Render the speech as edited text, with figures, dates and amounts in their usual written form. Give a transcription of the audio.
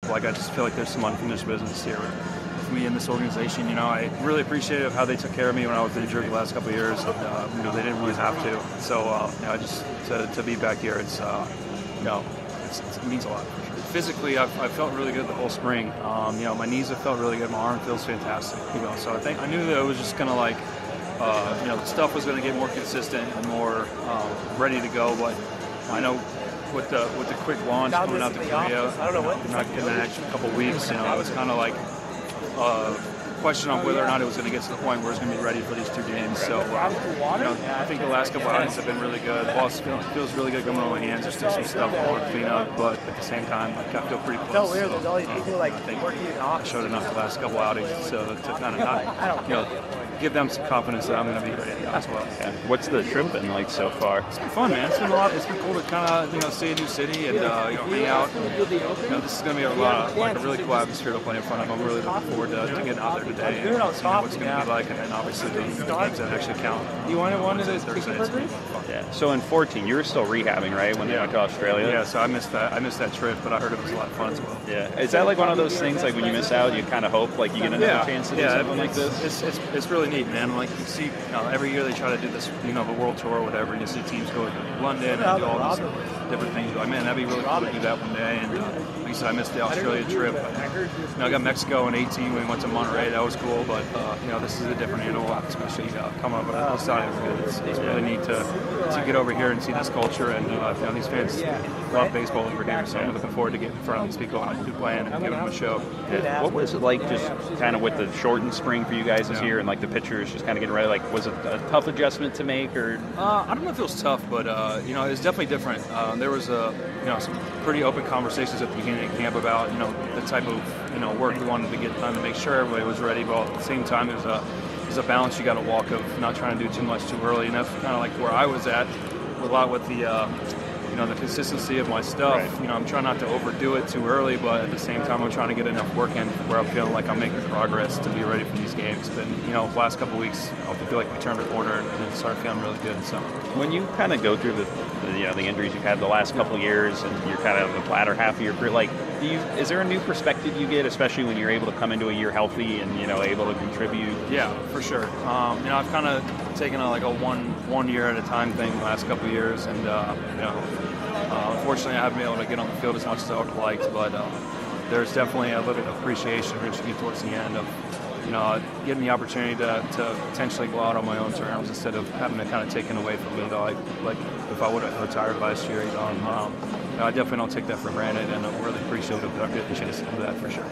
like I just feel like there's some unfinished business here with me in this organization. You know, I really appreciative how they took care of me when I was injured the last couple of years. And, you know, they didn't really have to. So, you know, just to be back here, it's you know, it means a lot. Physically, I felt really good the whole spring. You know, my knees have felt really good. My arm feels fantastic. You know, so I knew that it was just gonna like, you know, the stuff was gonna get more consistent and more ready to go. But I know with the quick launch coming out to Korea, not getting an extra couple weeks, you know, I was kind of like question on whether or not it was going to get to the point where it's going to be ready for these 2 games. So, you know, I think the last couple outings have been really good. Ball feels really good coming on my hands. There's still some stuff I want to clean up, but at the same time, like, I feel pretty close. So, I think I showed enough the last couple outings to kind of not, you know, give them some confidence that I'm going to be ready to go as well. Yeah. What's the trip been like so far? It's been fun, man. It's been a lot. It's been cool to kind of, you know, see a new city and you know, hang out. And, you know, this is going to be a lot of, like, a really cool atmosphere to play in front of. I'm really looking forward to getting out there today and seeing what it's going to be like, and then obviously the games that actually count. You wanted one of those Thursday. Yeah. So in 14, you were still rehabbing, right, when you went to Australia? Yeah. So I missed that trip, but I heard it was a lot of fun as well. Yeah. Is that like one of those things, like when you miss out, you kind of hope like you get another chance to do something like this? It's really neat, man. Like you see, you know, every year they try to do this, you know, the world tour or whatever, and you see teams go to London and do all these different things. You're like, man, that'd be really cool to do that one day. And like you said, I missed the Australia trip. You know, I got Mexico in 18 when we went to Monterey. That was cool, but you know, this is a different animal, especially coming up on the side. It's really neat to get over here and see this culture, and you know, these fans love baseball over here. So I'm looking forward to getting in front of these people and playing and giving them a show. Yeah. What was it like, just kind of with the shortened spring for you guys this year, and like the pitchers just kind of getting ready? Like, was it a tough adjustment to make, or? I don't know if it was tough, but you know, it was definitely different. There was you know, some pretty open conversations at the beginning of camp about, you know, the type of, you know, work we wanted to get done to make sure everybody was ready. But at the same time, there's a balance you got to walk of not trying to do too much too early, and that's kind of like where I was at a lot with the you know, the consistency of my stuff. Right. You know, I'm trying not to overdo it too early, but at the same time, I'm trying to get enough work in where I'm feeling like I'm making progress to be ready for these games. But you know, the last couple of weeks, I feel like we turned a corner and started feeling really good. So when you kind of go through the you know, the injuries you've had the last couple of years, and you're kind of in the latter half of your career, like, is there a new perspective you get, especially when you're able to come into a year healthy and, you know, able to contribute? Yeah, for sure. You know, I've kind of taken like a one year at a time thing the last couple of years, and you know, unfortunately, I haven't been able to get on the field as much as I would have liked, but there's definitely a little bit of appreciation reaching me towards the end of, you know, getting the opportunity to potentially go out on my own terms instead of having it kind of taken away from me. Like if I would have retired last year, you know, I definitely don't take that for granted, and I'm really appreciative that I'm getting a chance to do that for sure.